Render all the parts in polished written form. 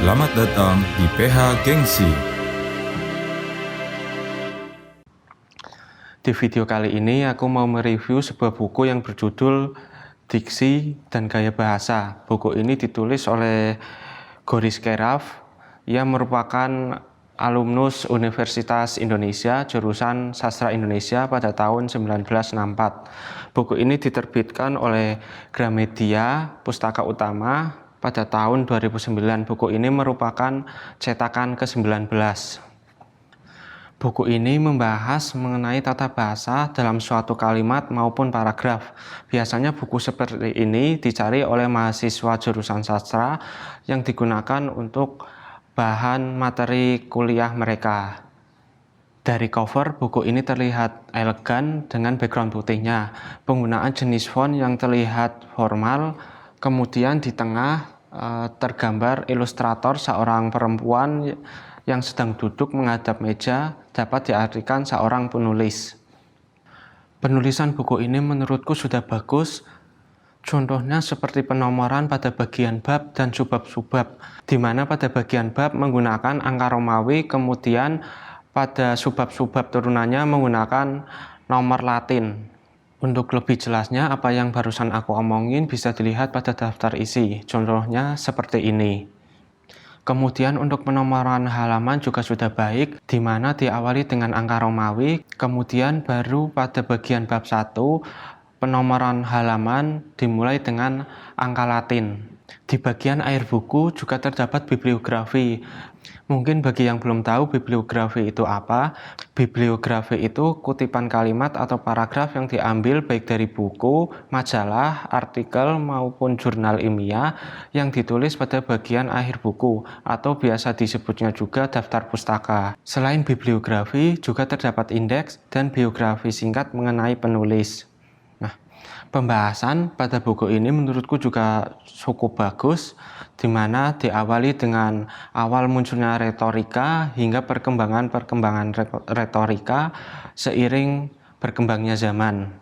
Selamat datang di PH Gengsi. Di video kali ini aku mau mereview sebuah buku yang berjudul Diksi dan Gaya Bahasa. Buku ini ditulis oleh Goris Keraf. Ia merupakan alumnus Universitas Indonesia jurusan Sastra Indonesia pada tahun 1964. Buku ini diterbitkan oleh Gramedia Pustaka Utama pada tahun 2009. Buku ini merupakan cetakan ke-19. Buku ini membahas mengenai tata bahasa dalam suatu kalimat maupun paragraf. Biasanya buku seperti ini dicari oleh mahasiswa jurusan sastra yang digunakan untuk bahan materi kuliah mereka. Dari cover, buku ini terlihat elegan dengan background putihnya. Penggunaan jenis font yang terlihat formal, kemudian di tengah tergambar ilustrator seorang perempuan yang sedang duduk menghadap meja, dapat diartikan seorang penulis. Penulisan buku ini menurutku sudah bagus. Contohnya seperti penomoran pada bagian bab dan subbab-subbab, di mana pada bagian bab menggunakan angka Romawi, kemudian pada subbab-subbab turunannya menggunakan nomor Latin. Untuk lebih jelasnya, apa yang barusan aku omongin bisa dilihat pada daftar isi. Contohnya seperti ini. Kemudian untuk penomoran halaman juga sudah baik, di mana diawali dengan angka Romawi, kemudian baru pada bagian bab 1, penomoran halaman dimulai dengan angka Latin. Di bagian akhir buku juga terdapat bibliografi. Mungkin bagi yang belum tahu bibliografi itu apa, bibliografi itu kutipan kalimat atau paragraf yang diambil baik dari buku, majalah, artikel maupun jurnal ilmiah yang ditulis pada bagian akhir buku atau biasa disebutnya juga daftar pustaka. Selain bibliografi juga terdapat indeks dan biografi singkat mengenai penulis. Pembahasan pada buku ini menurutku juga cukup bagus, di mana diawali dengan awal munculnya retorika hingga perkembangan retorika seiring berkembangnya zaman.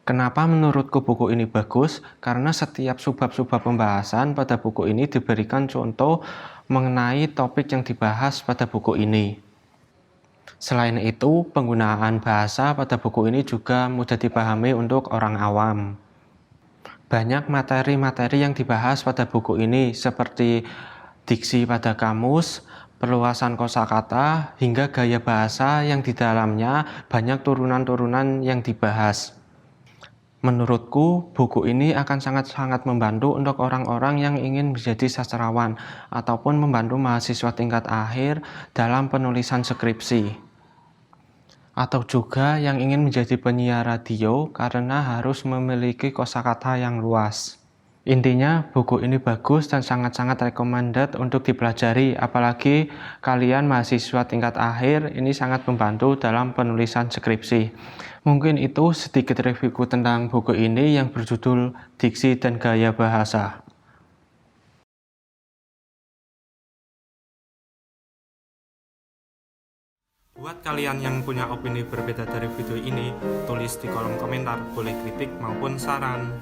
Kenapa menurutku buku ini bagus? Karena setiap subbab-subbab pembahasan pada buku ini diberikan contoh mengenai topik yang dibahas pada buku ini. Selain itu, penggunaan bahasa pada buku ini juga mudah dipahami untuk orang awam. Banyak materi-materi yang dibahas pada buku ini seperti diksi pada kamus, perluasan kosakata, hingga gaya bahasa yang di dalamnya banyak turunan-turunan yang dibahas. Menurutku, buku ini akan sangat-sangat membantu untuk orang-orang yang ingin menjadi sastrawan ataupun membantu mahasiswa tingkat akhir dalam penulisan skripsi. Atau juga yang ingin menjadi penyiar radio karena harus memiliki kosakata yang luas. Intinya, buku ini bagus dan sangat-sangat recommended untuk dipelajari, apalagi kalian mahasiswa tingkat akhir, ini sangat membantu dalam penulisan skripsi. Mungkin itu sedikit reviewku tentang buku ini yang berjudul Diksi dan Gaya Bahasa. Buat kalian yang punya opini berbeda dari video ini, tulis di kolom komentar, boleh kritik maupun saran.